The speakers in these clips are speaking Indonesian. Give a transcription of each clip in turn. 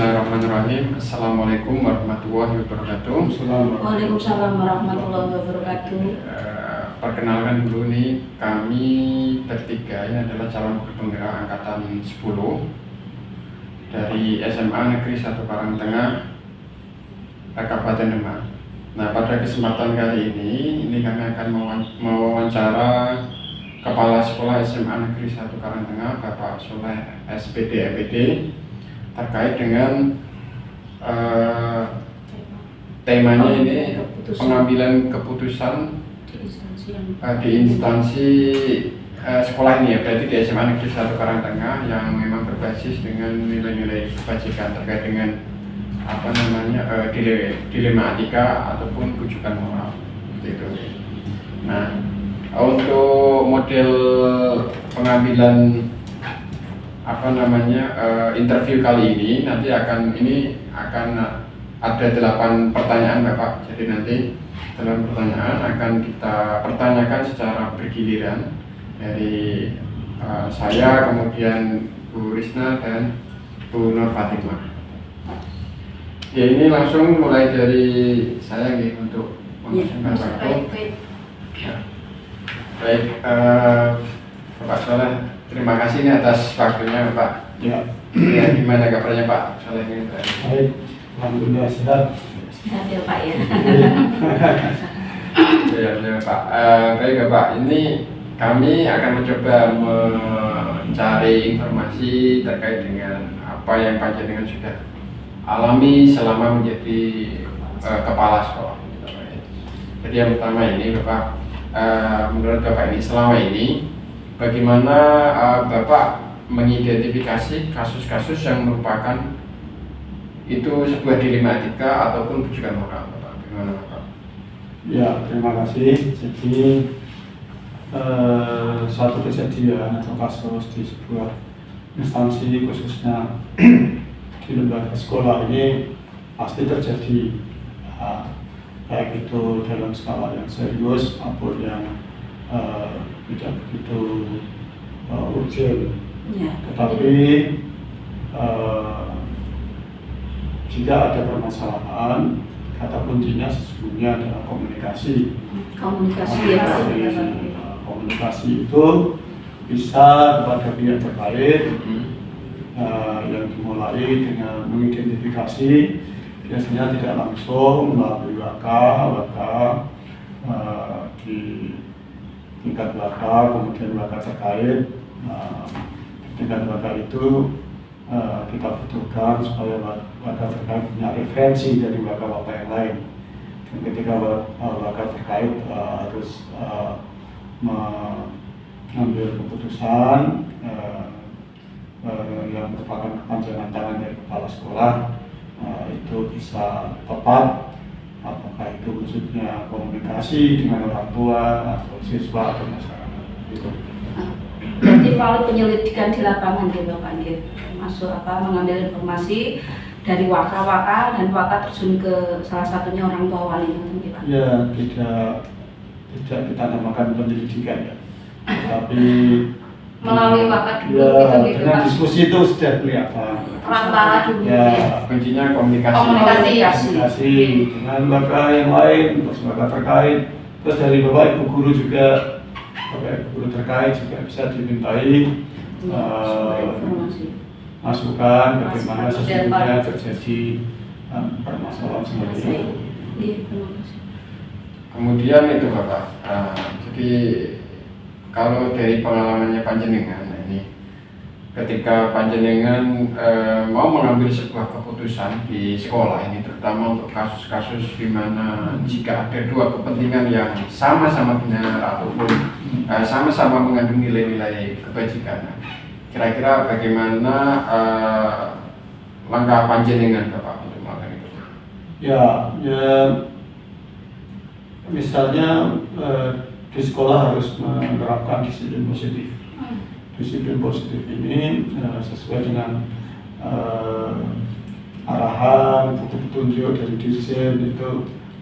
Bismillahirrahmanirrahim. Assalamualaikum warahmatullahi wabarakatuh. Waalaikumsalam warahmatullahi wabarakatuh. Perkenalkan dulu nih, kami bertiga ini adalah calon guru penggerak angkatan 10 dari SMA Negeri 1 Karangtengah, Kabupaten Demak. Nah, pada kesempatan kali ini kami akan mewawancara Kepala Sekolah SMA Negeri 1 Karangtengah, Bapak Soleh SPD MPD, terkait dengan temanya ini pengambilan keputusan di instansi sekolah ini ya, berarti di SMA Negeri 1 Karangtengah yang memang berbasis dengan nilai-nilai kebajikan terkait dengan dilema etika ataupun rujukan moral seperti itu. Nah, untuk model pengambilan interview kali ini nanti akan ada 8 pertanyaan Bapak. Jadi nanti dalam pertanyaan akan kita pertanyakan secara bergiliran dari saya, kemudian Bu Risna dan Bu Nur Fatimah. Ya, ini langsung mulai dari saya nih untuk mengusungkan waktu. Ya. Baik, Bapak Soleh, terima kasih nih atas waktunya Pak. Ya. Ya, gimana kabarnya Pak Soleh ini? Baik, alhamdulillah sehat. Sehat ya Pak ya. Ya Pak. Baik Pak, ini kami akan mencoba mencari informasi terkait dengan apa yang panjenengan sudah alami selama menjadi kepala sekolah. Jadi yang pertama ini Bapak, menurut Bapak ini selama ini bagaimana Bapak mengidentifikasi kasus-kasus yang merupakan itu sebuah dilema etika ataupun rujukan moral, Bapak? Bagaimana Bapak? Ya, terima kasih. Jadi suatu kejadian atau kasus di sebuah instansi khususnya di lembaga sekolah ini pasti terjadi, baik itu dalam skala yang serius maupun yang tidak begitu urgent. Ya. Tetapi jika ada permasalahan, kata kuncinya sesungguhnya adalah komunikasi. Komunikasi ya Pak. Komunikasi itu bisa kepada pihak terkait, yang dimulai dengan mengidentifikasi, biasanya tidak langsung melalui waka di tingkat waka, kemudian waka terkait. Tingkat waka itu kita butuhkan supaya waka terkait punya referensi dari waka-waka yang lain. Dan ketika waka terkait harus mengambil keputusan yang merupakan kepanjangan tangan dari kepala sekolah, itu bisa tepat, apakah itu wujudnya komunikasi dengan orang tua atau siswa atau masyarakat gitu. Jadi kalau penyelidikan di lapangan ya Bapak, masuk mengambil informasi dari waka-waka dan waka terjun ke salah satunya orang tua wali itu Pak. Ya, tidak kita namakan penyelidikan ya, tapi melalui waka dulu ya, gitu dengan Pak. diskusi itu sudah kelihatan. Perantara dulu Ya, Kuncinya komunikasi. komunikasi dengan waka yang lain, terus waka terkait, terus dari Bapak Ibu guru juga, Bapak Ibu guru terkait juga bisa dimintai masukan bagaimana sesungguhnya terjadi permasalahan seperti itu. Iya, terima kasih. Kemudian itu Bapak, jadi kalau dari pengalamannya panjenengan ini, ketika panjenengan mau mengambil sebuah keputusan di sekolah ini, terutama untuk kasus-kasus di mana jika ada dua kepentingan yang sama-sama benar ataupun sama-sama mengandung nilai-nilai kebajikan, kira-kira bagaimana langkah panjenengan Bapak untuk melakukan itu? Ya, misalnya di sekolah harus menerapkan disiplin positif. Disiplin positif ini sesuai dengan arahan, petunjuk dari dirjen itu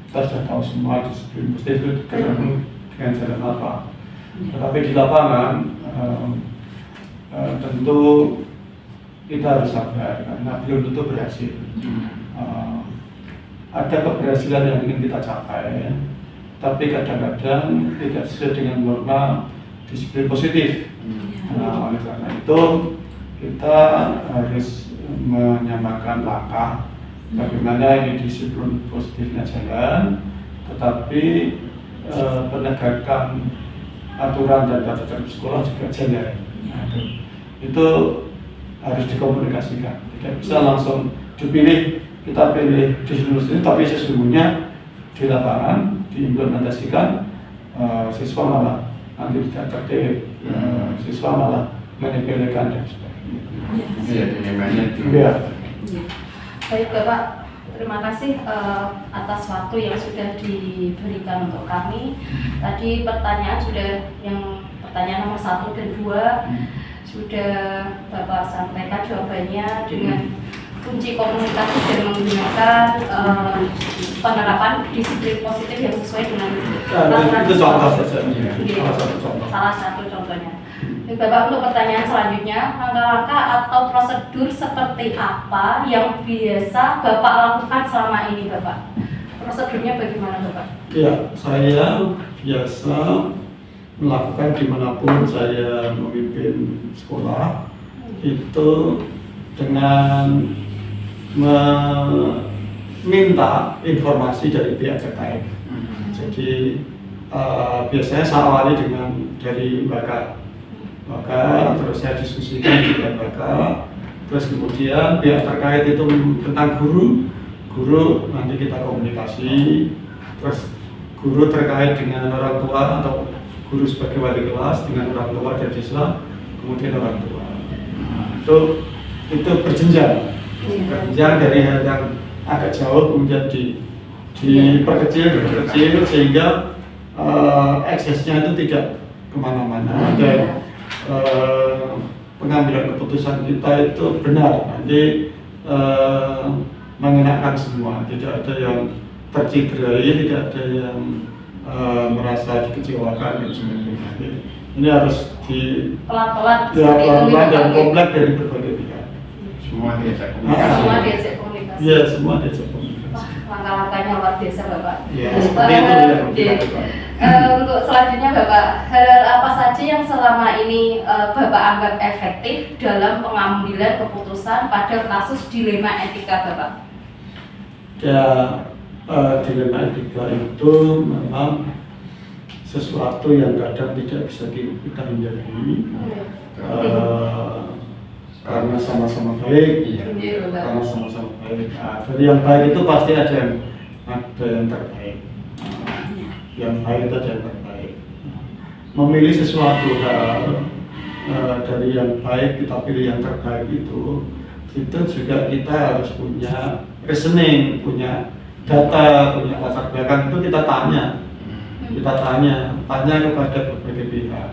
kita sudah tahu semua disiplin positif itu dengan jalan apa. Tetapi di lapangan tentu kita harus sabar karena belum tentu berhasil. Ada keberhasilan yang ingin kita capai, tapi kadang-kadang tidak sesuai dengan norma disiplin positif. Nah, oleh karena itu kita harus menyamakan langkah bagaimana ini disiplin positifnya jalan, tetapi penegakan aturan dan tata tertib sekolah juga jalan. Nah, itu harus dikomunikasikan. Tidak bisa langsung dipilih, kita pilih di sini, tapi sesungguhnya di lapangan diimplementasikan, siswa malah nanti tidak tertib, siswa malah menyepelekan dan sebagainya. Iya, dilemanya itu. Iya. Baik Bapak, terima kasih atas waktu yang sudah diberikan untuk kami. Tadi pertanyaan pertanyaan nomor 1 dan 2 sudah Bapak sampaikan jawabannya dengan kunci komunikasi dan menggunakan penerapan disiplin positif yang sesuai dengan Itu contoh saja. salah satu contohnya. Bapak, untuk pertanyaan selanjutnya, langkah-langkah atau prosedur seperti apa yang biasa Bapak lakukan selama ini, Bapak? Prosedurnya bagaimana, Bapak? Ya, saya biasa melakukan dimanapun saya memimpin sekolah itu dengan meminta informasi dari pihak terkait. Jadi biasanya saya awali dari maka terus saya diskusikan dengan maka, terus kemudian pihak terkait itu tentang guru nanti kita komunikasi, terus guru terkait dengan orang tua atau guru sebagai wali kelas dengan orang tua dan siswa, kemudian orang tua. Itu berjenjang dari hal yang agak jauh kemudian diperkecil sehingga eksesnya itu tidak kemana-mana dan pengambilan keputusan kita itu benar, nanti mengenakan semua, tidak ada yang tercederai, tidak ada yang merasa dikecewakan dan sebagainya. Ini harus pelan-pelan dan komplek dari berbagai pihak. Semua diajak komunikasi. Iya, semua diajak komunikasi. Langkah-langkahnya luar biasa, Bapak. Ya, seperti itu yang kita lakukan. Untuk selanjutnya, Bapak, hal apa saja yang selama ini Bapak anggap efektif dalam pengambilan keputusan pada kasus dilema etika, Bapak? Ya, dilema etika itu memang sesuatu yang kadang tidak bisa kita hindari karena sama-sama baik. Karena sama-sama baik. Nah, dari yang baik itu pasti ada yang terbaik. Yang baik itu ada yang terbaik. Memilih sesuatu hal dari yang baik kita pilih yang terbaik itu juga kita harus punya reasoning, punya data, punya latar belakang, itu kita tanya kepada berbagai pihak.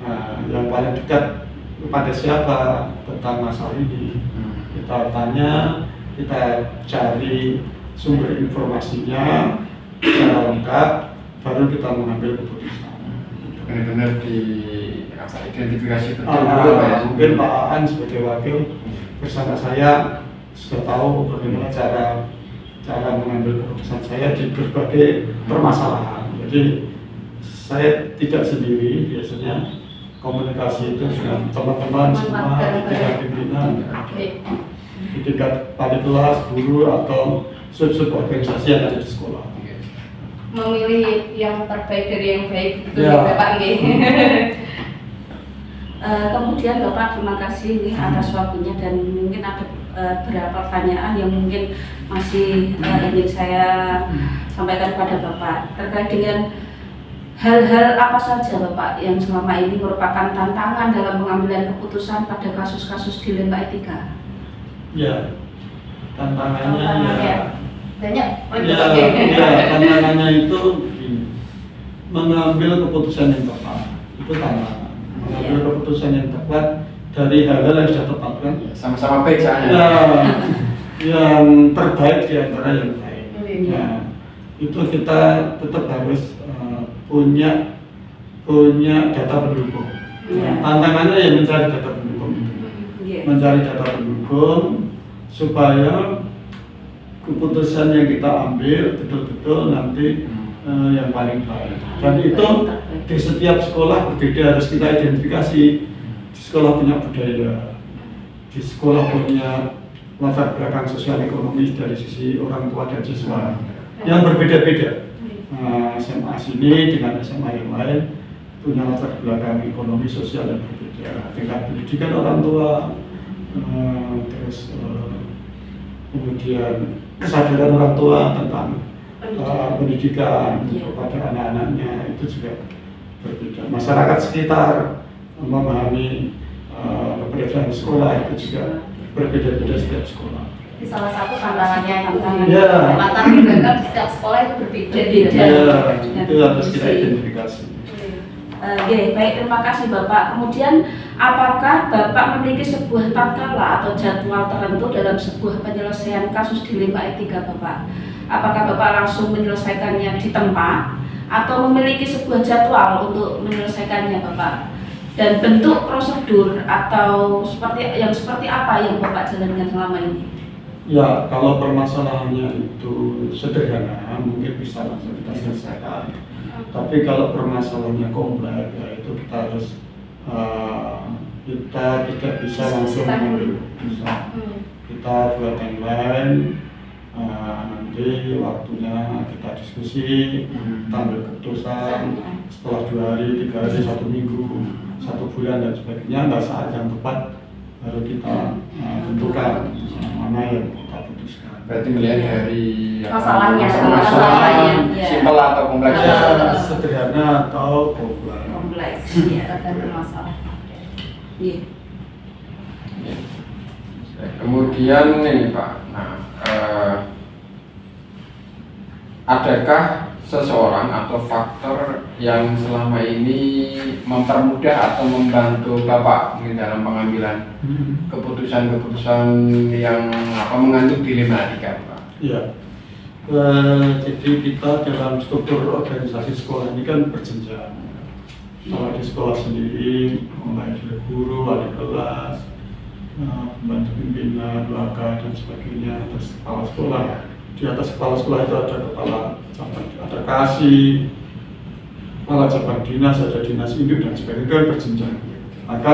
Nah, yang paling dekat kepada siapa tentang masalah ini, kita tanya, kita cari sumber informasinya secara lengkap, baru kita mengambil keputusan. Benar-benar identifikasi betul dulu, Pak ya. Mungkin Pak Aan sebagai wakil bersama saya sudah tahu bagaimana cara mengambil keputusan saya di berbagai permasalahan. Jadi saya tidak sendiri, biasanya komunikasi itu dengan teman-teman semua di tingkat pimpinan, di tingkat wali kelas, guru atau sub-sub organisasi yang ada di sekolah. Memilih yang terbaik dari yang baik, begitu ya, Bapak. Kemudian Bapak, terima kasih atas waktunya dan mungkin ada beberapa pertanyaan yang mungkin masih ingin saya sampaikan kepada Bapak terkait dengan hal-hal apa saja Bapak yang selama ini merupakan tantangan dalam pengambilan keputusan pada kasus-kasus dilema etika. Ya, tantangannya banyak. Tantangannya itu mengambil keputusan yang tepat, itu tantangan. Mengambil keputusan yang tepat dari hal-hal yang sudah tetapkan. Sama-sama baik soalnya. Yang terbaik di antara yang baik. Nah, itu kita tetap harus punya data pendukung. Tantangannya yang mencari data pendukung. mencari data pendukung supaya keputusan yang kita ambil betul-betul nanti yang paling baik. Dan itu di setiap sekolah berbeda, harus kita identifikasi. Di sekolah punya budaya, di sekolah punya latar belakang sosial ekonomi dari sisi orang tua dan siswa yang berbeda-beda. SMA sini dengan SMA yang lain punya latar belakang ekonomi sosial yang berbeda, tingkat pendidikan orang tua, terus kemudian kesadaran orang tua tentang pendidikan kepada anak-anaknya itu juga berbeda. Masyarakat sekitar memahami keberadaan sekolah itu juga berbeda-beda setiap sekolah. Di salah satu tantangannya itu Ya. latar belakang di setiap sekolah itu berbeda. Ya, itu harus kita identifikasi. Baik, terima kasih Bapak. Kemudian, apakah Bapak memiliki sebuah tatkala atau jadwal tertentu dalam sebuah penyelesaian kasus dilema etika Bapak? Apakah Bapak langsung menyelesaikannya di tempat atau memiliki sebuah jadwal untuk menyelesaikannya Bapak? Dan bentuk prosedur atau seperti apa yang Bapak jalankan selama ini? Ya, kalau permasalahannya itu sederhana, mungkin bisa langsung kita selesaikan. Tapi kalau permasalahannya kompleks, ya itu kita harus kita tidak bisa langsung mengambil keputusan. Kita buat timeline, nanti waktunya kita diskusi, kita ambil keputusan setelah 2 hari, 3 hari, 1 minggu, 1 bulan dan sebagainya. Nah, saat yang tepat baru kita tentukan mana yang kita putuskan. Berarti melihat dari Masalahnya, masalahnya ya. simpel atau kompleks. Ya, sederhana atau kompleks. Kompleks, ya, tergantung masalah. Iya. Kemudian ini Pak, adakah seseorang atau faktor yang selama ini mempermudah atau membantu Bapak dalam pengambilan keputusan-keputusan yang mengandung dilema etika, Pak? Iya. Jadi kita dalam struktur organisasi sekolah ini kan berjenjang. Kalau di sekolah sendiri, mulai dari guru, wali kelas, pembantu pimpinan, belaka dan sebagainya, terus kepala sekolah. Di atas kepala sekolah itu ada kepala cabang, ada kasih, kepala cabang dinas, ada dinas induk dan sebagainya, itu kan berjenjang. Maka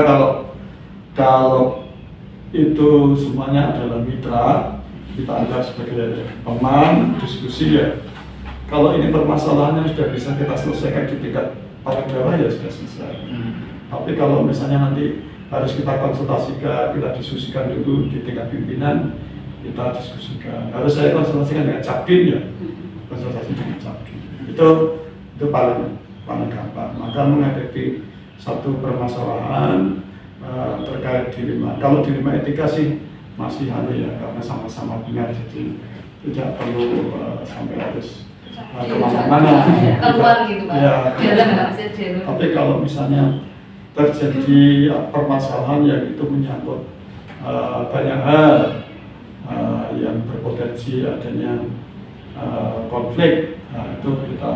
kalau itu semuanya adalah mitra, kita anggap sebagai teman, diskusi ya. Kalau ini permasalahannya sudah bisa kita selesaikan di tingkat paling bawah ya sudah selesai. Tapi kalau misalnya nanti harus kita konsultasikan, kita diskusikan dulu di tingkat pimpinan, kita diskusikan. Harus saya konsultasikan dengan Capdim ya, konsultasi dengan Capdim. Itu paling gampang. Maka menghadapi satu permasalahan terkait dilema. Kalau dilema etika sih masih ya, karena sama-sama benar, jadi tidak perlu sampai harus kemana-mana. Keluar gitu Pak. Ya. Jalan nggak bisa jalan. Tapi kalau misalnya terjadi permasalahan yang itu menyangkut banyak hal yang berpotensi adanya konflik, itu kita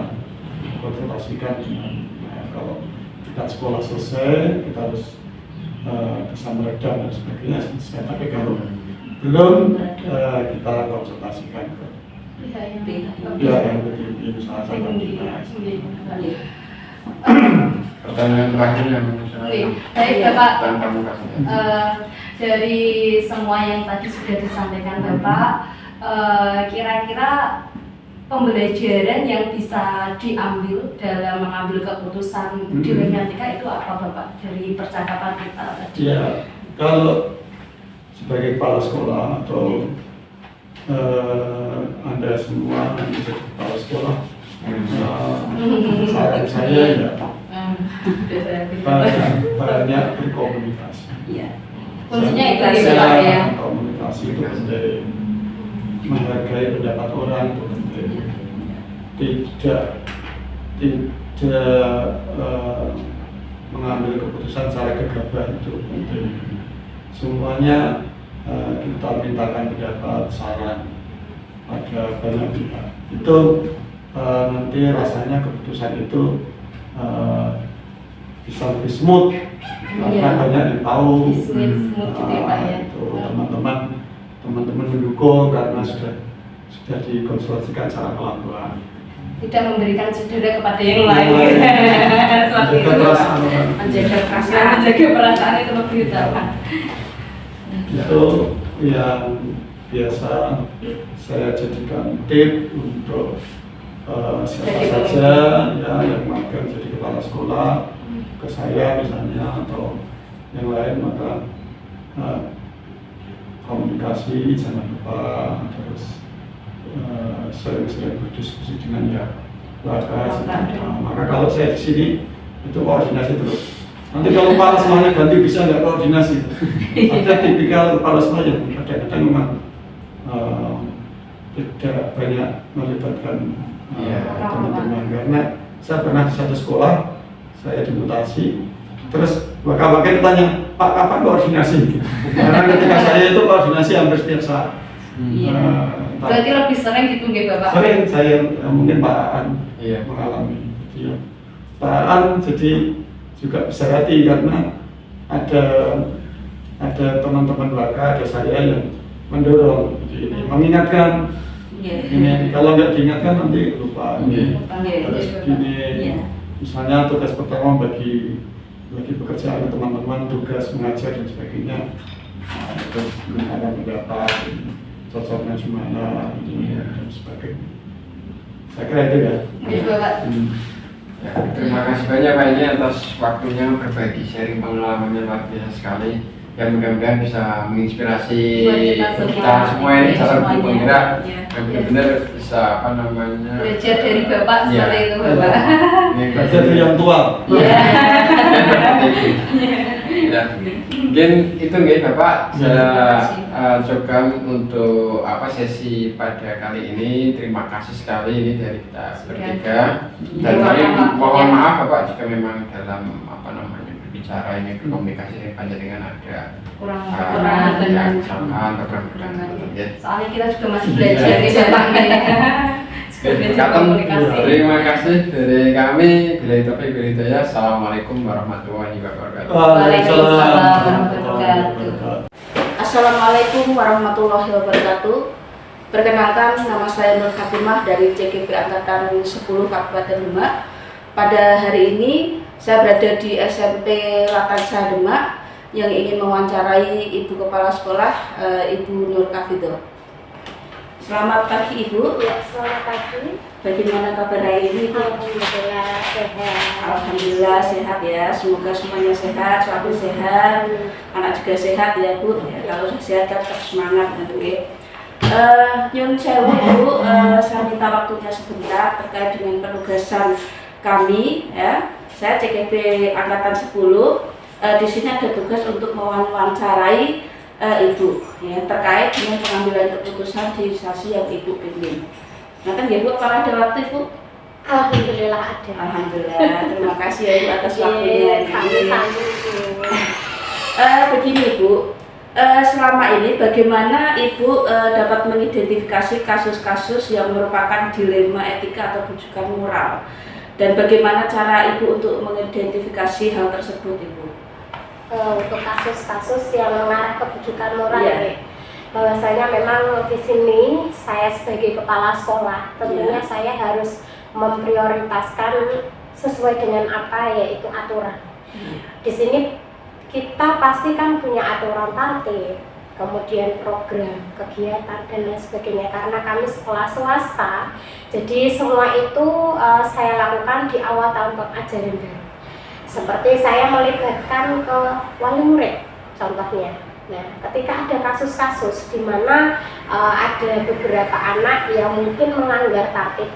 konsultasikan dengan kalau tingkat sekolah selesai, kita harus bisa meredam dan sebagainya selesai. Tapi kalau belum, kita konsultasikan ke yang lebih misalnya sama dinas. Pertanyaan terakhir yang Baik Bapak, tanpa mukanya. dari semua yang tadi sudah disampaikan Bapak, kira-kira pembelajaran yang bisa diambil dalam mengambil keputusan dilema etika itu apa Bapak dari percakapan kita tadi? Ya, kalau sebagai kepala sekolah atau Anda semua yang menjadi kepala sekolah, saran saya ya banyak berkomunikasi. Iya. Kuncinya itu gitu Pak ya. Komunikasi itu penting, menghargai pendapat orang itu penting, tidak mengambil keputusan secara gegabah itu penting. Semuanya kita mintakan pendapat, saran pada banyak pihak. Itu nanti rasanya keputusan itu bisa lebih smooth karena Iya. banyak yang tahu. Smooth gitu ya Pak ya. Itu teman-teman mendukung karena sudah dikonsultasikan secara pelan-pelan. Tidak memberikan cedera kepada yang Iya. lain. Seperti itu Menjaga Pak. perasaan. Menjaga perasaan, menjaga perasaan itu lebih utama. Itu yang biasa saya jadikan tip untuk siapa saja ya yang magang jadi kepala sekolah ke saya misalnya atau yang lain, maka komunikasi jangan lupa, terus sering-sering berdiskusi dengan ya warga. Maka kalau saya di sini itu koordinasi terus. Nanti kalau kepala semuanya ganti bisa nggak koordinasi? Ada tipikal kepala sekolah yang kadang-kadang memang tidak banyak melibatkan teman-teman, karena saya pernah di satu sekolah, saya dimutasi, terus wakil-wakil tanya, Pak kapan koordinasi? Karena ketika saya itu koordinasi hampir setiap saat. Iya. Berarti lebih sering gitu nggih Bapak? Sering saya mungkin Pak Aan Iya. mengalami. Jadi, Pak Aan jadi juga bisa hati karena ada teman-teman warga, ada saya yang mendorong, jadi mengingatkan. Ini kalau nggak diingatkan nanti lupa. Terus gini, misalnya tugas pertama bagi pekerjaan teman-teman, tugas mengajar dan sebagainya, terus ada pendapat, cocoknya gimana, dan sebagainya. Saya kira itu ya. Iya Bapak. Ya, terima kasih banyak Pak ini atas waktunya berbagi sharing pengalamannya luar biasa sekali. Yang mudah-mudahan bisa menginspirasi Buat kita semua ini dalam semuanya. bergerak Iya. dan benar-benar bisa apa namanya Belajar dari Bapak Iya. seperti itu Bapak. Jadi yang tua. Iya. Ya, mungkin itu nggih Bapak, saya Terima coba untuk sesi pada kali ini. Terima kasih sekali ini dari kita bertiga. Dan Iya, kami Bapak. mohon Ya. maaf Bapak jika memang dalam berbicara ini berkomunikasi ini panjenengan ada Kurang yang dengan kesalahan atau kurang ya. soalnya kita juga masih belajar nih Bapak. Belajar komunikasi. Terima kasih dari kami. Bila taufiq wal hidayah. Assalamualaikum warahmatullahi wabarakatuh. Waalaikumsalam warahmatullahi wabarakatuh. Assalamualaikum warahmatullahi wabarakatuh. Perkenalkan, nama saya Nur Fatimah dari CGP Angkatan 10 Kabupaten Demak. Pada hari ini saya berada di SMP Lakansa Demak yang ingin mewawancarai Ibu Kepala Sekolah, Ibu Nur Kafido. Selamat pagi Ibu. Ya, selamat pagi. Bagaimana kabar hari ini Ibu? Alhamdulillah sehat. Alhamdulillah sehat ya. Semoga semuanya sehat, suami sehat, anak juga sehat ya Bu. Ya, kalau sudah sehat kan tetap semangat gitu ya. Nyun sewu Bu, saya minta waktunya sebentar terkait dengan penugasan kami ya. Saya CGP Angkatan 10. Di sini ada tugas untuk mewawancarai Ibu ya, terkait dengan pengambilan keputusan di instansi yang Ibu pimpin. Nah kan ya Bu, kalau ada waktu Ibu? Alhamdulillah ada. Alhamdulillah, terima kasih ya Ibu atas waktunya. Sambil-sambil. Begini Bu, selama ini bagaimana Ibu dapat mengidentifikasi kasus-kasus yang merupakan dilema etika atau bujukan moral, dan bagaimana cara Ibu untuk mengidentifikasi hal tersebut Ibu? Untuk kasus-kasus yang mengarah ke bujukan moral Iya. ya. Bahwasanya memang di sini saya sebagai kepala sekolah tentunya Iya. saya harus memprioritaskan sesuai dengan apa, yaitu aturan. Di sini kita pasti kan punya aturan tertib, kemudian program, kegiatan dan lain sebagainya. Karena kami sekolah swasta, jadi semua itu saya lakukan di awal tahun ajaran baru. Seperti saya melibatkan ke wali murid, contohnya. Nah, ketika ada kasus-kasus di mana ada beberapa anak yang mungkin melanggar tertib,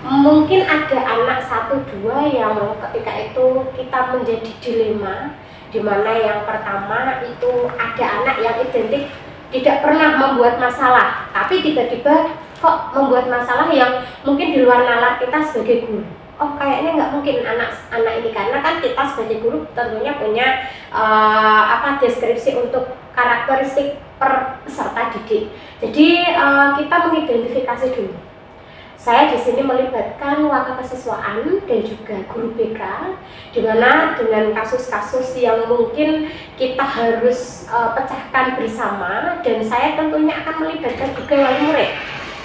mungkin ada anak 1-2 yang ketika itu kita menjadi dilema, di mana yang pertama itu ada anak yang identik tidak pernah membuat masalah, tapi tiba-tiba kok membuat masalah yang mungkin di luar nalar kita sebagai guru. Oh, kayaknya nggak mungkin anak ini, karena kan kita sebagai guru tentunya punya deskripsi untuk karakteristik peserta didik. Jadi kita mengidentifikasi dulu saya di sini melibatkan wakakesiswaan dan juga guru BK, di mana dengan kasus-kasus yang mungkin kita harus pecahkan bersama, dan saya tentunya akan melibatkan juga wali murid,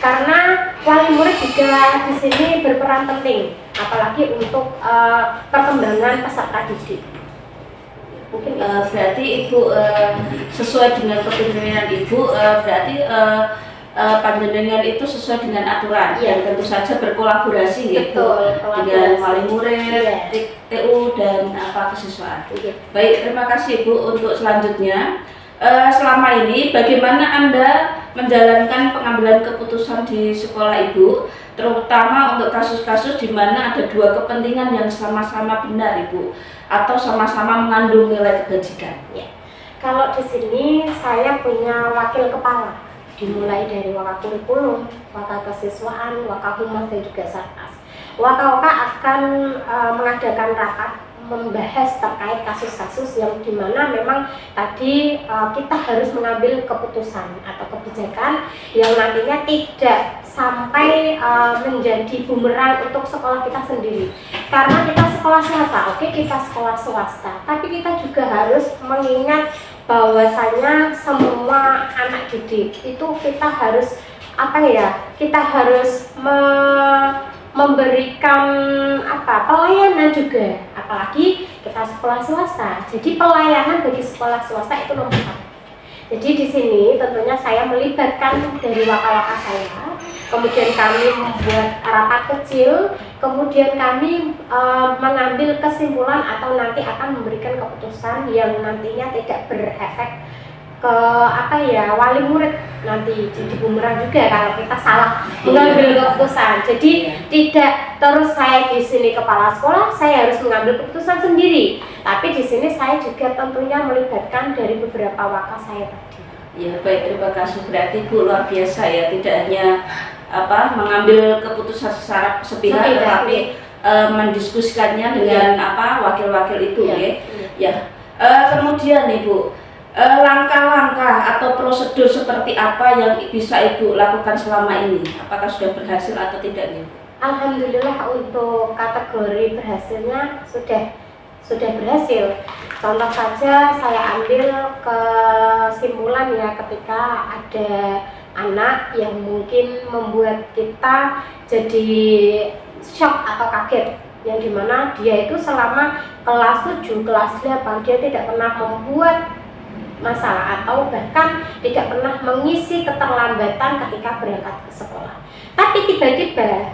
karena wali murid juga di sini berperan penting, apalagi untuk perkembangan peserta didik. Mungkin berarti Ibu sesuai dengan kepemimpinan Ibu, berarti panjenengan itu sesuai dengan aturan, Iya. dan tentu saja berkolaborasi gitu Betul, dengan kolaborasi. wali murid, Iya. TU dan kesiswaan. Iya. Baik, terima kasih Ibu. Untuk selanjutnya, selama ini bagaimana Anda menjalankan pengambilan keputusan di sekolah Ibu, terutama untuk kasus-kasus di mana ada dua kepentingan yang sama-sama benar Ibu, atau sama-sama mengandung nilai kebajikan? Kalau di sini saya punya wakil kepala, dimulai dari wakakurikulum, wakakesiswaan, wakahumas dan juga satgas. Waka-waka akan mengadakan rapat membahas terkait kasus-kasus yang dimana memang tadi kita harus mengambil keputusan atau kebijakan yang nantinya tidak sampai menjadi bumerang untuk sekolah kita sendiri, karena kita sekolah swasta, oke, kita sekolah swasta, tapi kita juga harus mengingat bahwasanya semua anak didik itu kita harus kita harus memberikan pelayanan juga, apalagi kita sekolah swasta. Jadi pelayanan bagi sekolah swasta itu nomor satu. Jadi di sini tentunya saya melibatkan dari waka-waka saya, kemudian kami membuat rapat kecil, kemudian kami mengambil kesimpulan atau nanti akan memberikan keputusan yang nantinya tidak berefek ke wali murid, nanti jadi bumerang juga kalau kita salah mengambil keputusan. Jadi tidak terus saya di sini kepala sekolah, saya harus mengambil keputusan sendiri, tapi di sini saya juga tentunya melibatkan dari beberapa waka saya tadi. Ya, baik, terima kasih. Berarti Bu luar biasa ya, tidak hanya mengambil keputusan secara sepihak, tetapi mendiskusikannya dengan wakil-wakil itu ya. Kemudian Ibu, langkah-langkah atau prosedur seperti apa yang bisa Ibu lakukan selama ini? Apakah sudah berhasil atau tidak nih? Alhamdulillah untuk kategori berhasilnya sudah berhasil. Contoh saja saya ambil kesimpulan ya, ketika ada anak yang mungkin membuat kita jadi shock atau kaget, yang dimana dia itu selama kelas 7, kelas 8 dia tidak pernah membuat masalah atau bahkan tidak pernah mengisi keterlambatan ketika berangkat ke sekolah. Tapi tiba-tiba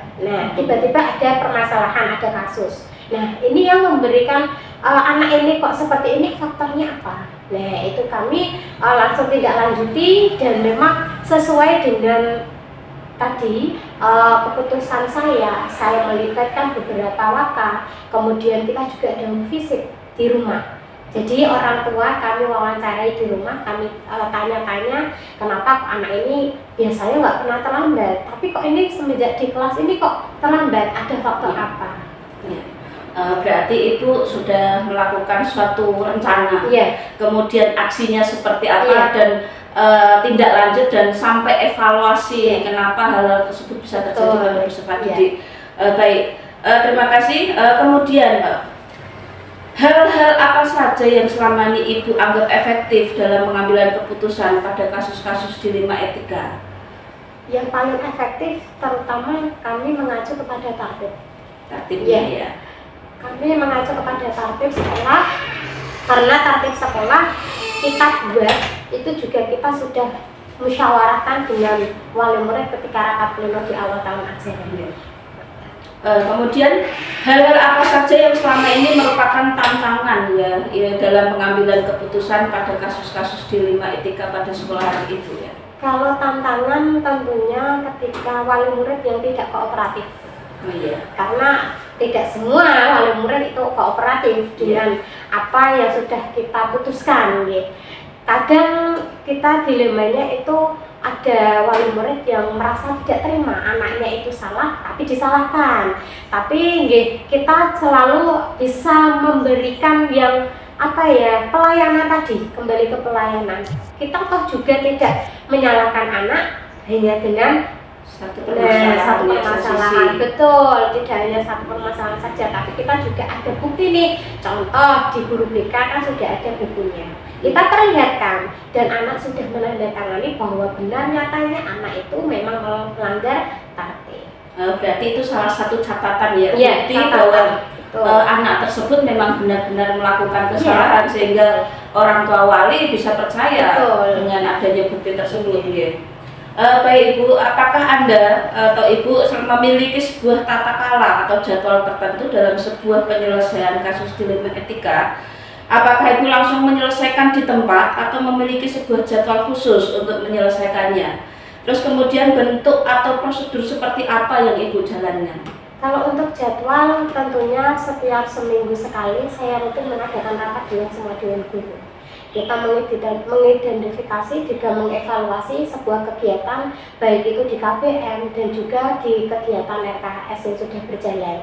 ada permasalahan, ada kasus. Nah, ini yang memberikan anak ini kok seperti ini, faktornya apa? Nah, itu kami langsung tidak lanjuti, dan memang sesuai dengan tadi keputusan saya melibatkan beberapa waka, kemudian kita juga ada visit di rumah. Jadi orang tua kami wawancarai di rumah, kami tanya-tanya kenapa anak ini biasanya nggak pernah terlambat, tapi kok ini semenjak di kelas ini kok terlambat, ada faktor apa? Berarti Ibu sudah melakukan suatu rencana, kemudian aksinya seperti apa, dan tindak lanjut dan sampai evaluasi kenapa hal tersebut bisa terjadi pada peserta didik. Baik, terima kasih. Kemudian hal-hal apa saja yang selama ini Ibu anggap efektif dalam pengambilan keputusan pada kasus-kasus dilema etika? Yang paling efektif terutama kami mengacu kepada Tertibnya ya. Kami mengacu kepada tertib sekolah, karena tertib sekolah kita buat itu juga kita sudah musyawarahkan dengan wali murid ketika rapat pleno di awal tahun ajaran. Kemudian hal-hal apa saja yang selama ini merupakan tantangan ya dalam pengambilan keputusan pada kasus-kasus dilema etika pada sekolah itu ya? Kalau tantangan tentunya ketika wali murid yang tidak kooperatif. Karena tidak semua wali murid itu kooperatif dengan apa yang sudah kita putuskan. Kadang kita dilemanya itu ada wali murid yang merasa tidak terima anaknya itu salah tapi disalahkan. Tapi kita selalu bisa memberikan yang pelayanan tadi, kembali ke pelayanan. Kita toh juga tidak menyalahkan anak hanya dengan Satu Satu ya, permasalahan, satu sisi. betul, tidak hanya satu permasalahan saja, tapi kita juga ada bukti nih. Contoh di guru BK kan sudah ada bukunya, kita perlihatkan dan anak sudah menandatangani bahwa benar nyatanya anak itu memang melanggar tertib. Berarti itu salah satu catatan ya, Iya, bukti catatan. bahwa Betul. anak tersebut memang benar-benar melakukan kesalahan sehingga orang tua wali bisa percaya Betul. dengan adanya bukti tersebut ya. Baik Ibu, apakah Anda atau Ibu memiliki sebuah tata kala atau jadwal tertentu dalam sebuah penyelesaian kasus dilema etika? Apakah Ibu langsung menyelesaikan di tempat atau memiliki sebuah jadwal khusus untuk menyelesaikannya? Terus kemudian bentuk atau prosedur seperti apa yang Ibu jalankan? Kalau untuk jadwal, tentunya setiap seminggu sekali saya rutin mengadakan rapat dengan semua dewan guru. Kita mengidentifikasi juga mengevaluasi sebuah kegiatan, baik itu di KBM dan juga di kegiatan RKHS yang sudah berjalan.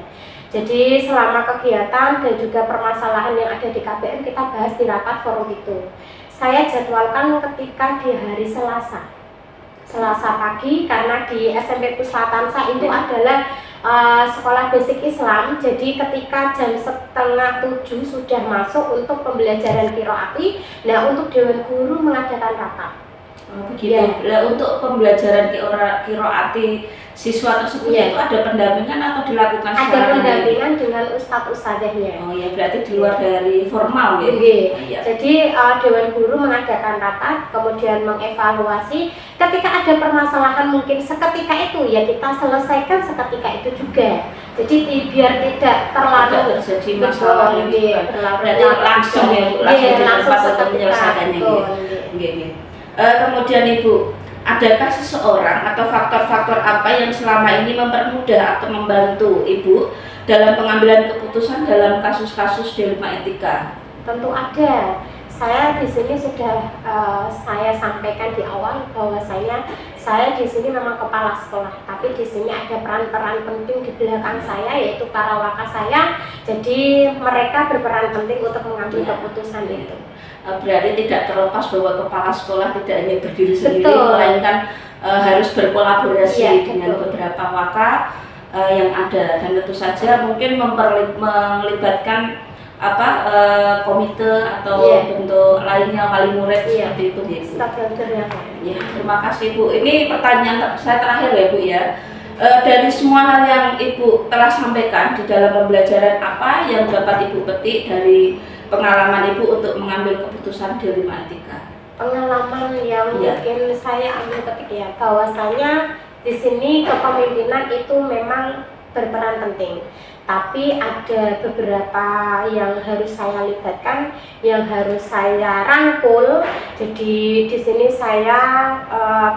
Jadi selama kegiatan dan juga permasalahan yang ada di KBM kita bahas di rapat forum itu. Saya jadwalkan ketika di hari Selasa pagi, karena di SMP Puspatansa itu adalah sekolah basic Islam. Jadi ketika jam 6:30 sudah masuk untuk pembelajaran qiraati. Nah, untuk dewan guru mengadakan rapat. Begitu. Nah, untuk pembelajaran qiraati siswa tersebut itu ada pendampingan atau dilakukan Ada secara pendampingan dengan ustadz ustadzahnya. Oh ya, berarti di luar dari formal ya. Iya. Jadi dewan guru mengadakan rapat, kemudian mengevaluasi. Ketika ada permasalahan mungkin seketika itu ya kita selesaikan seketika itu juga. Jadi biar tidak terlalu terjadi masalah yang berarti langsung ya, langsung di tempat untuk menyelesaikannya gitu. Kemudian Ibu, adakah seseorang atau faktor-faktor apa yang selama ini mempermudah atau membantu Ibu dalam pengambilan keputusan dalam kasus-kasus dilema etika? Tentu ada. Saya di sini sudah saya sampaikan di awal bahwa saya di sini memang kepala sekolah, tapi di sini ada peran-peran penting di belakang saya, yaitu para waka saya. Jadi mereka berperan penting untuk mengambil keputusan itu. Berarti tidak terlepas bahwa kepala sekolah tidak hanya berdiri sendiri, melainkan harus berkolaborasi dengan beberapa waka yang ada, dan tentu saja mungkin melibatkan komite atau bentuk lainnya wali murid seperti itu ya Bu. Ya, terima kasih Bu. Ini pertanyaan saya terakhir ya Bu ya. Dari semua hal yang Ibu telah sampaikan di dalam pembelajaran, apa yang dapat Ibu petik dari pengalaman Ibu untuk mengambil keputusan dilema etika? Pengalaman yang mungkin saya ambil petik ya, bahwasanya di sini kepemimpinan itu memang berperan penting. Tapi ada beberapa yang harus saya libatkan, yang harus saya rangkul. Jadi di sini saya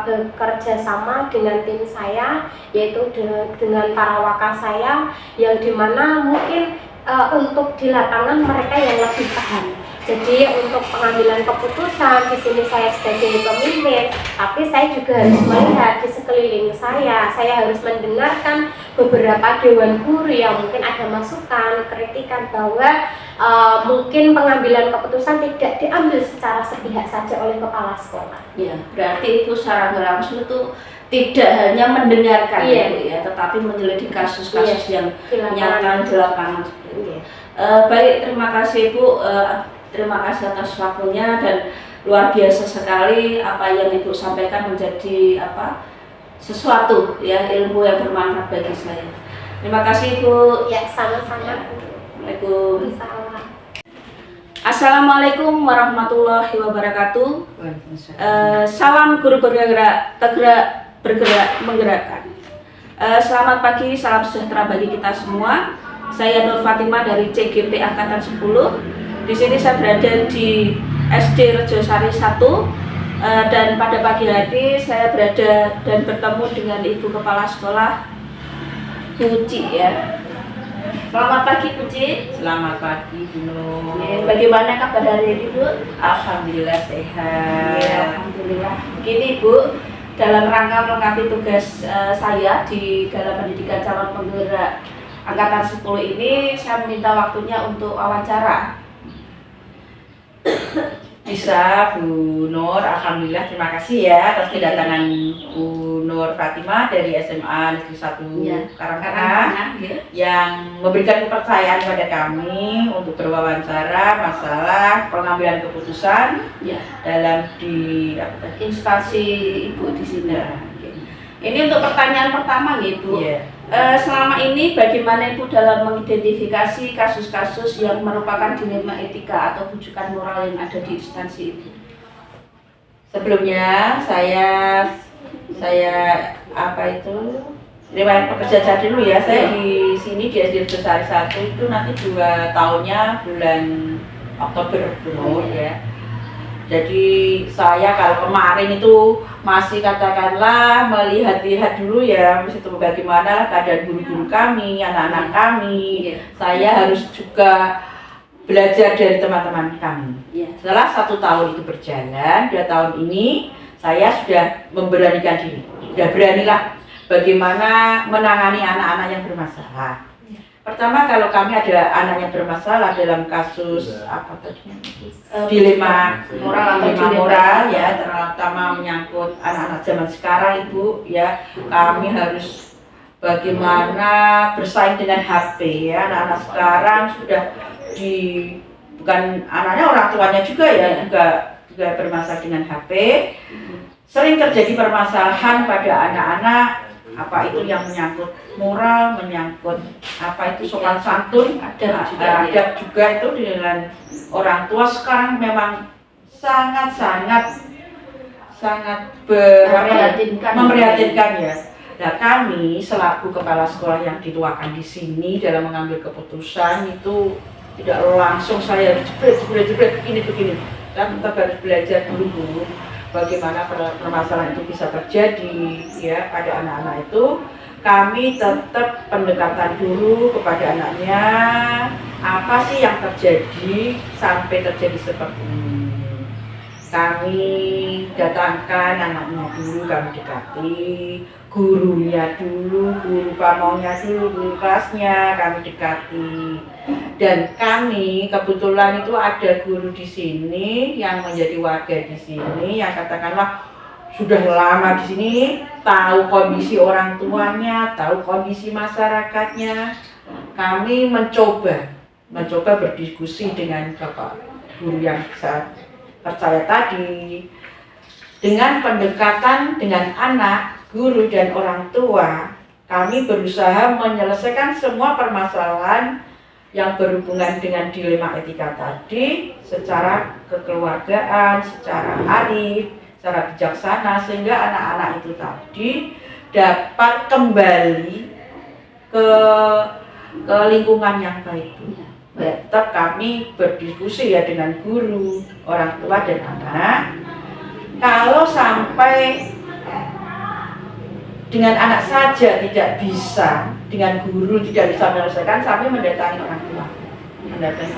bekerja sama dengan tim saya, yaitu dengan para waka saya, yang dimana mungkin untuk di lapangan mereka yang lebih paham. Jadi untuk pengambilan keputusan di sini saya sebagai pemimpin, tapi saya juga harus melihat di sekeliling saya harus mendengarkan beberapa dewan guru yang mungkin ada masukan, kritikan bahwa mungkin pengambilan keputusan tidak diambil secara sepihak saja oleh kepala sekolah. Ya, berarti itu secara langsung itu tidak hanya mendengarkan ya Bu ya, tetapi menyelidiki kasus-kasus yang nyata di lapangan. Baik, terima kasih Bu. Terima kasih atas waktunya, dan luar biasa sekali apa yang Ibu sampaikan menjadi sesuatu ya, ilmu yang bermanfaat bagi saya. Terima kasih Ibu. Ya, sama-sama. Assalamualaikum. Assalamualaikum warahmatullahi wabarakatuh. Salam guru bergerak, bergerak menggerakkan. Selamat pagi, salam sejahtera bagi kita semua. Saya Nur Fatimah dari CGP Angkatan 10. Di sini saya berada di SD Rejosari 1, dan pada pagi hari saya berada dan bertemu dengan Ibu Kepala Sekolah Bu Uci ya. Selamat pagi Bu Uci. Selamat pagi Bu Nur. Bagaimana kabar hari ini Bu? Alhamdulillah sehat. Ya, alhamdulillah. Begini Bu, dalam rangka melengkapi tugas saya di dalam pendidikan calon penggerak Angkatan 10 ini, saya meminta waktunya untuk wawancara. Bisa Bu Nur, alhamdulillah terima kasih ya atas kedatangan Bu Nur Fatimah dari SMA Negeri 1 Iya. Karangtengah yang memberikan kepercayaan pada kami untuk berwawancara masalah pengambilan keputusan Ya, dalam instansi Ibu di sini. Ini untuk pertanyaan pertama nih Bu. Iya. Selama ini bagaimana Ibu dalam mengidentifikasi kasus-kasus yang merupakan dilema etika atau bujukan moral yang ada di instansi itu? Sebelumnya saya riwayat pekerja saya dulu ya. Saya di sini di SD Besar 1 itu nanti 2 tahunnya bulan Oktober dulu ya. Jadi saya kalau kemarin itu masih katakanlah melihat-lihat dulu ya, itu bagaimana keadaan guru-guru kami, anak-anak kami. Saya harus juga belajar dari teman-teman kami. Setelah 1 tahun itu berjalan, 2 tahun ini saya sudah memberanikan diri. Sudah beranilah bagaimana menangani anak-anak yang bermasalah. Pertama, kalau kami ada anak yang bermasalah dalam kasus apa tadi? Dilema moral ya, terutama menyangkut anak-anak zaman sekarang Ibu ya, kami harus bagaimana bersaing dengan HP ya. Anak-anak sekarang sudah bukan anaknya, orang tuanya juga ya, juga bermasalah dengan HP. Sering terjadi permasalahan pada anak-anak, apa itu yang menyangkut moral, menyangkut apa itu sopan santun, adab juga itu dengan orang tua sekarang memang sangat memprihatinkan ya. Nah, kami selaku kepala sekolah yang dituakan di sini dalam mengambil keputusan itu tidak langsung saya jebret begini. Kita tetap harus belajar dulu bagaimana permasalahan itu bisa terjadi ya pada anak-anak itu. Kami tetap pendekatan dulu kepada anaknya, apa sih yang terjadi sampai terjadi seperti ini. Kami datangkan anaknya dulu, kami dekati, gurunya dulu, guru pamongnya dulu, guru kelasnya kami dekati. Dan kami kebetulan itu ada guru di sini yang menjadi warga di sini yang katakanlah sudah lama di sini, tahu kondisi orang tuanya, tahu kondisi masyarakatnya. Kami mencoba berdiskusi dengan Bapak guru yang saya percaya tadi, dengan pendekatan dengan anak, guru dan orang tua. Kami berusaha menyelesaikan semua permasalahan yang berhubungan dengan dilema etika tadi secara kekeluargaan, secara arif, secara bijaksana, sehingga anak-anak itu tadi dapat kembali ke lingkungan yang baik. Tetap kami berdiskusi ya dengan guru, orang tua dan anak. Kalau sampai dengan anak saja tidak bisa, dengan guru tidak bisa menyelesaikan, kami mendatangi orang tua. Mendatangi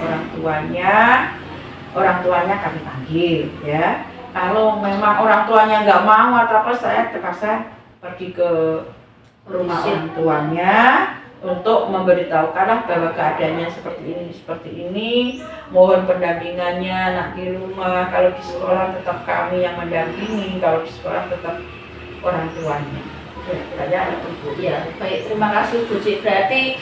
orang tuanya kami panggil ya. Kalau memang orang tuanya nggak mau atau apa, saya terpaksa pergi ke rumah orang tuanya untuk memberitahukanlah bahwa keadaannya seperti ini, mohon pendampingannya nak di rumah. Kalau di sekolah tetap kami yang mendampingi, kalau di sekolah tetap orang tuanya. Saya itu Bu. Ya, baik, terima kasih Bu Cik. Berarti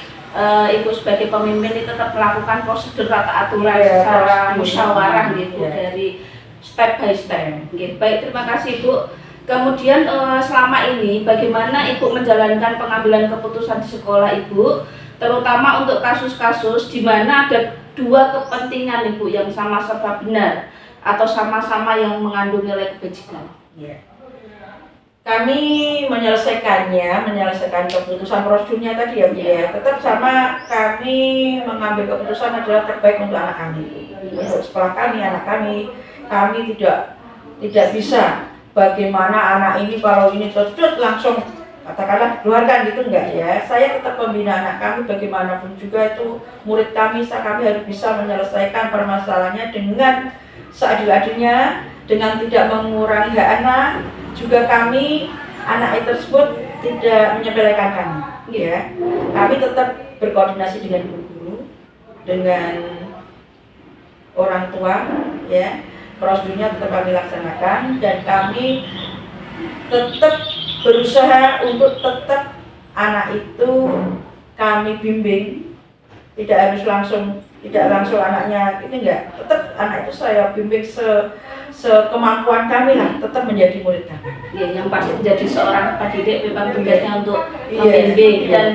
Ibu sebagai pemimpin itu tetap melakukan prosedur tata aturan secara musyawarah gitu dari step by step. Baik, terima kasih Ibu. Kemudian selama ini bagaimana Ibu menjalankan pengambilan keputusan di sekolah Ibu, terutama untuk kasus-kasus di mana ada dua kepentingan Ibu yang sama-sama benar atau sama-sama yang mengandung nilai kebajikan. Ya. Kami menyelesaikan keputusan prosedurnya tadi ya, ya. Tetap sama, kami mengambil keputusan adalah terbaik untuk anak kami, untuk sekolah kami, anak kami. Kami tidak bisa bagaimana anak ini kalau ini tercut langsung katakanlah keluarkan gitu, enggak ya. Saya tetap membina anak kami bagaimanapun juga itu murid kami harus bisa menyelesaikan permasalahannya dengan seadil-adilnya, dengan tidak mengurangi hak anak. Juga kami anak tersebut tidak menyepelekan kami ya. Kami tetap berkoordinasi dengan guru-guru, dengan orang tua ya. prosedurnya tetap kami laksanakan, dan kami tetap berusaha untuk tetap anak itu kami bimbing, tidak langsung anaknya ini enggak, tetap anak itu saya bimbing sekemampuan kami lah, tetap menjadi murid kami. Ya, yang pasti menjadi seorang pendidik memang tugasnya untuk membimbing, dan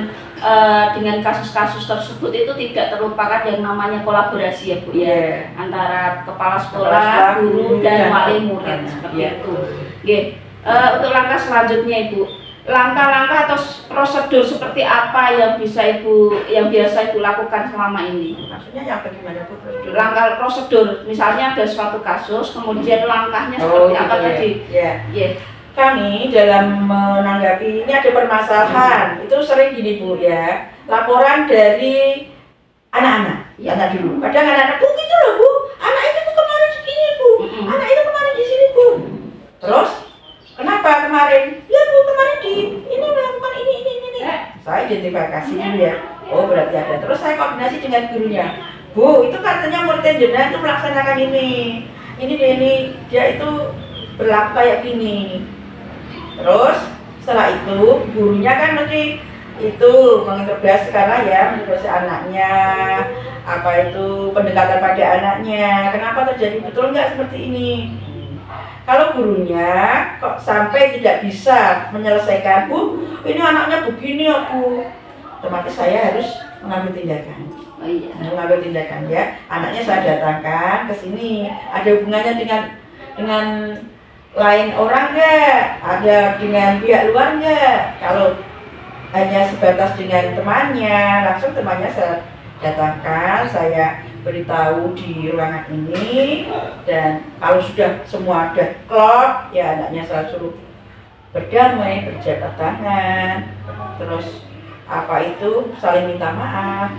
dengan kasus-kasus tersebut itu tidak terlupakan yang namanya kolaborasi ya Bu ya, antara kepala sekolah, guru dan wali murid seperti itu. Oke. Untuk langkah selanjutnya Ibu, langkah-langkah atau prosedur seperti apa yang biasa Ibu lakukan selama ini? Maksudnya yang bagaimana Bu? Langkah prosedur, misalnya ada suatu kasus, kemudian langkahnya seperti apa gitu tadi? Ya. Kami dalam menanggapi ini ada permasalahan, itu sering gini Bu ya, laporan dari anak-anak, anak dulu. Kadang anak-anak, Bu gitu loh Bu, anak itu tuh kemarin segini Bu, anak itu kemarin di sini Bu. Terus, kenapa kemarin? Ya Bu, kemarin ini melakukan ini. Saya identifikasi dulu ya, oh berarti ada. Terus saya koordinasi dengan gurunya, Bu, itu katanya murid jenengan itu melaksanakan ini, dia itu berlaku kayak gini. Terus setelah itu gurunya kan mesti itu menginterogasi menginterogasi anaknya, apa itu pendekatan pada anaknya, kenapa terjadi, betul nggak seperti ini. Kalau gurunya kok sampai tidak bisa menyelesaikan, Bu, ini anaknya begini ya Bu, otomatis saya harus mengambil tindakan. Mengambil tindakan ya, anaknya saya datangkan ke sini, ada hubungannya dengan lain orang nggak, ada dengan pihak luar nggak. Kalau hanya sebatas dengan temannya, langsung temannya saya datangkan, saya beritahu di ruangan ini, dan kalau sudah semua ada klop, ya anaknya saya suruh berdamai, berjabat tangan, terus apa itu saling minta maaf.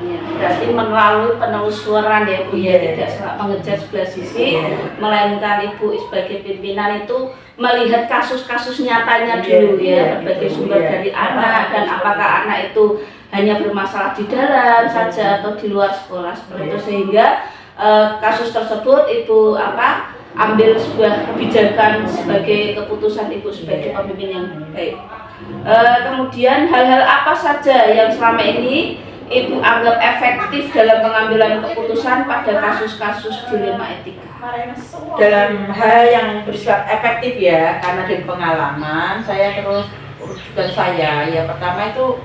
Ya, berarti melalui penelusuran ya Bu ya, tidak mengejar sebelah sisi, melainkan Ibu sebagai pimpinan itu melihat kasus-kasus nyatanya dulu ya, berbagai sumber dari anak, dan apakah anak itu hanya bermasalah di dalam saja atau di luar sekolah seperti itu, sehingga kasus tersebut Ibu ambil sebuah kebijakan sebagai keputusan Ibu sebagai pemimpin yang baik. Kemudian hal-hal apa saja yang selama ini Ibu anggap efektif dalam pengambilan keputusan pada kasus-kasus dilema etika? Dalam hal yang bersifat efektif ya, karena dari pengalaman saya terus urusan saya ya, pertama itu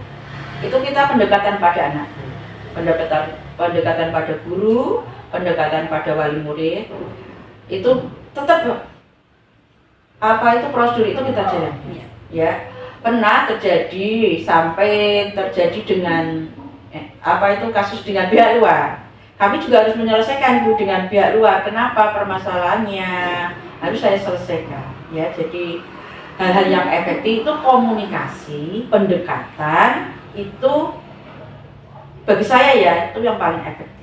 kita pendekatan pada anak, pendekatan pada guru, pendekatan pada wali murid, itu tetap prosedur itu kita jalani ya. Pernah terjadi dengan kasus dengan pihak luar. Kami juga harus menyelesaikan Bu dengan pihak luar. Kenapa permasalahannya harus saya selesaikan ya. Jadi hal-hal yang efektif itu komunikasi, pendekatan itu bagi saya ya itu yang paling efektif.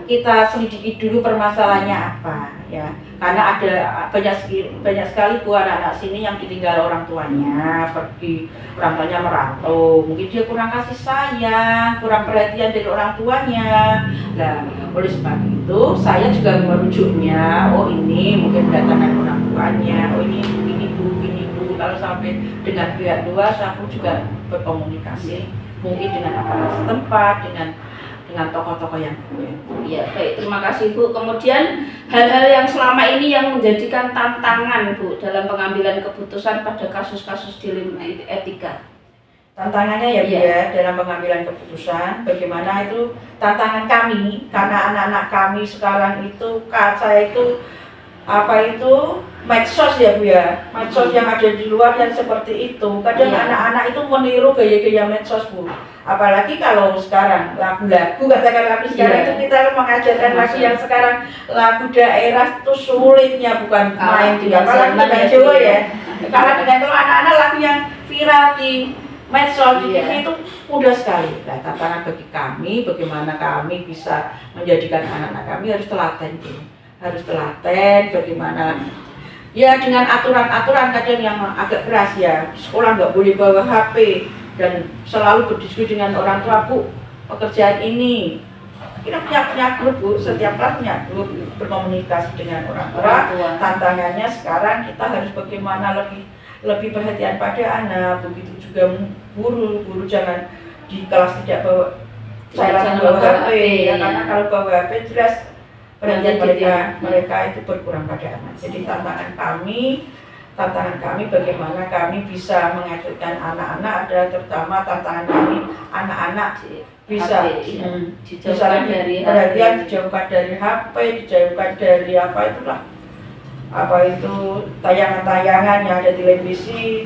Kita selidiki dulu permasalahannya apa ya, karena ada banyak sekali Bu anak-anak sini yang ditinggal orang tuanya, pergi, orang tuanya merantau, mungkin dia kurang kasih sayang, kurang perhatian dari orang tuanya. Nah, oleh sebab itu saya juga merujuknya, oh ini mungkin mendatangkan orang tuanya, oh ini Bu. Kalau sampai dengan pihak luar, aku juga berkomunikasi mungkin dengan aparat setempat, dengan tokoh-tokoh yang ya. Baik, terima kasih Bu. Kemudian hal-hal yang selama ini yang menjadikan tantangan Bu dalam pengambilan keputusan pada kasus-kasus dilema etika. Tantangannya ya Bu ya, dalam pengambilan keputusan, bagaimana itu tantangan kami, karena anak-anak kami sekarang itu, saya itu medsos ya Bu ya, medsos yang ada di luar yang seperti itu. Kadang anak-anak itu meniru gaya-gaya medsos Bu. Apalagi kalau sekarang lagu-lagu, katakan lagu sekarang itu kita mengajarkan lagu yang sekarang lagu daerah itu sulitnya bukan main di apalagi dengan Jawa ya. Kalau anak-anak lagu yang viral di medsos itu mudah sekali. Nah, tantangan bagi kami, bagaimana kami bisa menjadikan anak-anak kami harus telaten Bu. Harus telaten bagaimana ya, dengan aturan-aturan kadang yang agak keras ya. Sekolah nggak boleh bawa HP dan selalu berdiskusi dengan orang tua, Bu, pekerjaan ini kita punya grup Bu, setiap kelas punya grup berkomunikasi dengan orang tua. Tantangannya sekarang kita harus bagaimana lebih perhatian pada anak, begitu juga guru jangan di kelas tidak bawa HP ya, karena kalau bawa HP jelas perhatian mereka itu berkurang pada anak. Jadi tantangan kami bagaimana kami bisa mengajarkan anak-anak, ada terutama tantangan kami anak-anak bisa dijauhkan dari perhatian, dijauhkan dari HP, dijauhkan dari apa itu tayangan-tayangan yang ada televisi,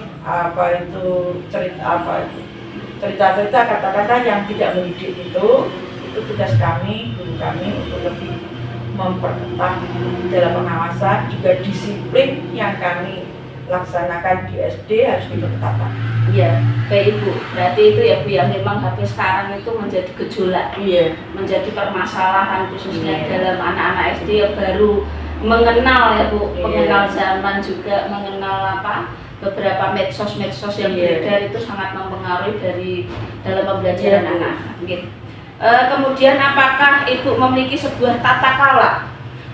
cerita-cerita kata-kata yang tidak mendidik itu tugas kami, guru kami untuk lebih memperketat dalam pengawasan, juga disiplin yang kami laksanakan di SD harus diperketat. Iya, baik Ibu. Berarti itu ya Bu yang memang HP sekarang itu menjadi gejolak, menjadi permasalahan khususnya dalam anak-anak SD yang baru mengenal ya Bu, mengenal zaman juga, mengenal beberapa medsos yang beredar itu sangat mempengaruhi dalam pembelajaran anak-anak. Gitu. Kemudian apakah Ibu memiliki sebuah tata kelola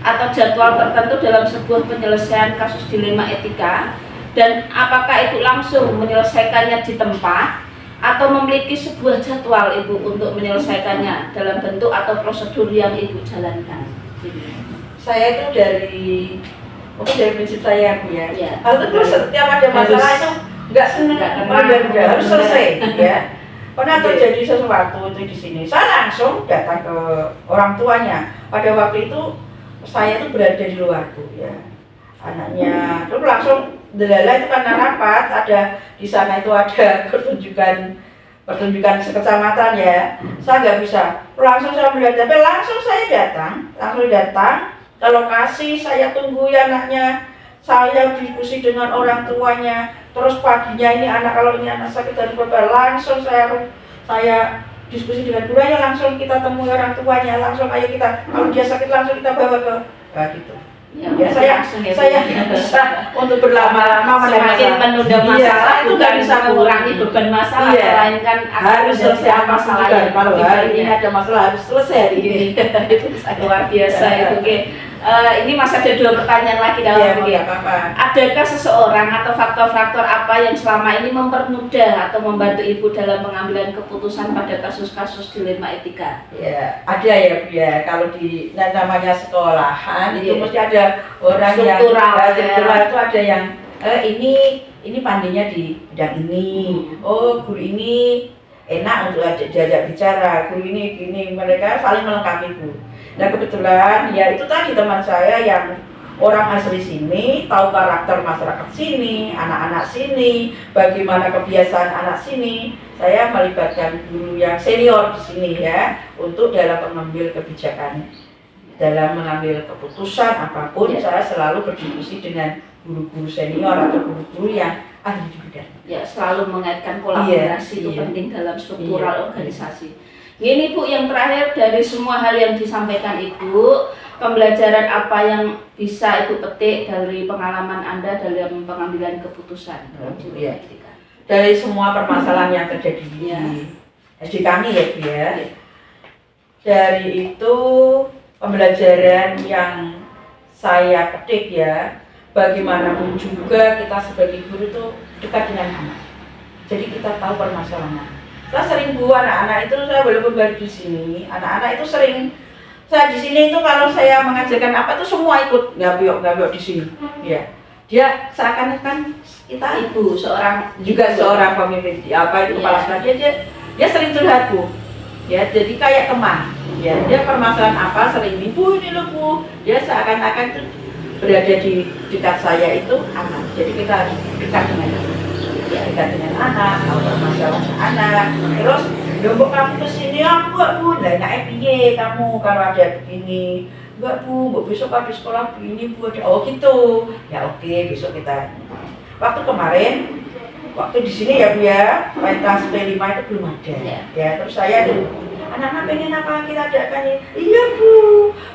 atau jadwal tertentu dalam sebuah penyelesaian kasus dilema etika, dan apakah Ibu langsung menyelesaikannya di tempat atau memiliki sebuah jadwal Ibu untuk menyelesaikannya dalam bentuk atau prosedur yang Ibu jalankan? Saya itu dari prinsip saya Bu ya. Hal itu setiap ada masalah itu nggak senang, harus selesai ya. Pernah terjadi sesuatu itu di sini, saya langsung datang ke orang tuanya. Pada waktu itu saya itu berada di luar Bu ya, anaknya. Terus langsung delala itu karena rapat, ada di sana itu ada pertunjukan sekecamatan ya. Saya nggak bisa, langsung saya melihat, tapi langsung saya datang ke lokasi, saya tunggu ya anaknya. Saya diskusi dengan orang tuanya, terus paginya ini kalau ini anak sakit dari bapak, langsung saya diskusi dengan gurunya, langsung kita temui orang tuanya, langsung ayo kita, kalau dia sakit langsung kita bawa ke gitu. Ya, saya bisa untuk berlama-lama semakin menunda masalah itu nggak bisa mengurangi beban masalah, melainkan harus selesai masalah ya. Kalau hari ini ada masalah harus selesai hari ini. Itu luar biasa itu. Ini masih ada 2 pertanyaan lagi dalam Adakah seseorang atau faktor-faktor apa yang selama ini mempermudah atau membantu Ibu dalam pengambilan keputusan pada kasus-kasus dilema etika? Ya, ada ya Bu ya. Kalau di namanya sekolahan itu mesti ada orang yang struktural itu ada yang ini pandainya di bidang ini. Oh, guru ini enak untuk diajak bicara, guru ini gini, mereka saling melengkapi Bu. Nah kebetulan ya itu tadi teman saya yang orang asli sini, tahu karakter masyarakat sini, anak-anak sini, bagaimana kebiasaan anak sini. Saya melibatkan guru yang senior di sini ya, untuk dalam mengambil kebijakan, dalam mengambil keputusan apapun. Saya selalu berdiskusi dengan guru-guru senior atau guru-guru yang ahli di bidang. Ya, selalu mengaitkan kolaborasi itu penting dalam struktural organisasi. Ini Bu, yang terakhir dari semua hal yang disampaikan Ibu, pembelajaran apa yang bisa Ibu petik dari pengalaman Anda dalam pengambilan keputusan dalam dilema etika? Dari semua permasalahan yang terjadi di SD kami ya Bu ya. Dari itu pembelajaran yang saya petik ya, bagaimanapun juga kita sebagai guru itu dekat dengan anak. Jadi kita tahu permasalahan. Saya sering Bu, anak-anak itu, saya walaupun baru di sini, anak-anak itu sering, saya di sini itu kalau saya mengajarkan apa itu semua ikut nggak di sini. Ya, dia seakan-akan kita Ibu seorang pemimpin apa itu kepala sekolah, dia sering curhat Bu. Ya, jadi kayak teman. Ya, dia permasalahan apa sering Ibu ini loh Bu. Dia seakan-akan itu berada di dekat saya itu anak. Jadi kita harus dekat dengan anak, tahu permasalahan anak. Terus, "Mbok kamu kesini enggak Bu? Lah enak piye kamu kalau ada begini?" "Enggak Bu, mbok besok di sekolah begini Bu." "Oh gitu." "Ya oke, besok kita." Waktu kemarin, waktu di sini ya Bu ya, pentas P5 itu belum ada. Ya, terus saya anak-anak pengen apa kita adakan ini? "Iya Bu,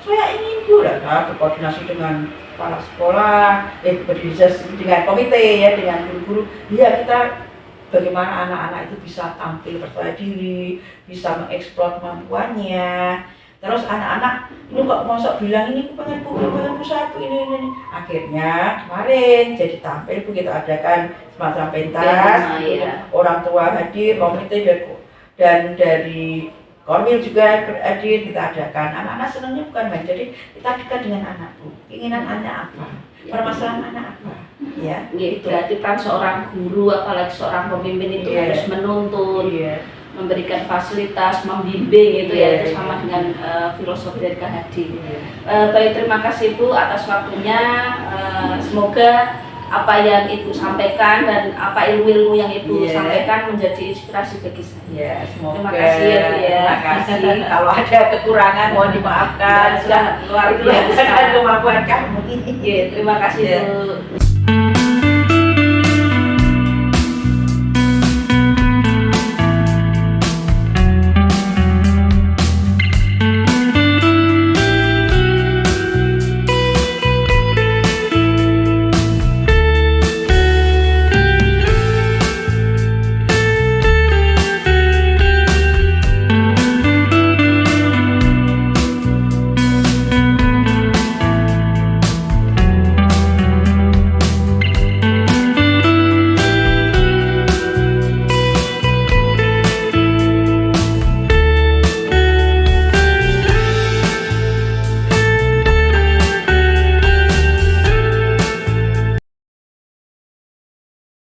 saya ingin Bu." Lah, berkoordinasi dengan kepala sekolah, berdiskusi dengan komite ya, dengan guru-guru. Iya, kita bagaimana anak-anak itu bisa tampil percaya diri, bisa mengeksplor kemampuannya. Terus anak-anak ini kok mosok bilang ini aku pengen buku sapu ini. Akhirnya kemarin jadi tampil begitu adakan semacam pentas, Iya. orang tua hadir, komite dan dari Korwil juga hadir, kita adakan. Anak-anak senangnya bukan main, jadi kita dekat dengan anak Bu. Keinginan anak apa? Permasalahan anak apa? Ya, Nggih, berarti kan seorang guru apalagi seorang pemimpin itu Iya. harus menuntun, Iya. memberikan fasilitas, membimbing itu ya, Iya, itu sama iya. dengan filosofi dari KHD. Iya. Baik, terima kasih Bu atas waktunya. Semoga apa yang Ibu sampaikan dan apa ilmu-ilmu yang Ibu Iya. sampaikan menjadi inspirasi bagi saya. Ya, semoga. Terima kasih ya, Bu, ya. Terima kasih. Kalau ada kekurangan mohon dimaafkan. Sudah luar Itulah biasa. kemampuan kamu ini. Terima kasih Iya. Bu.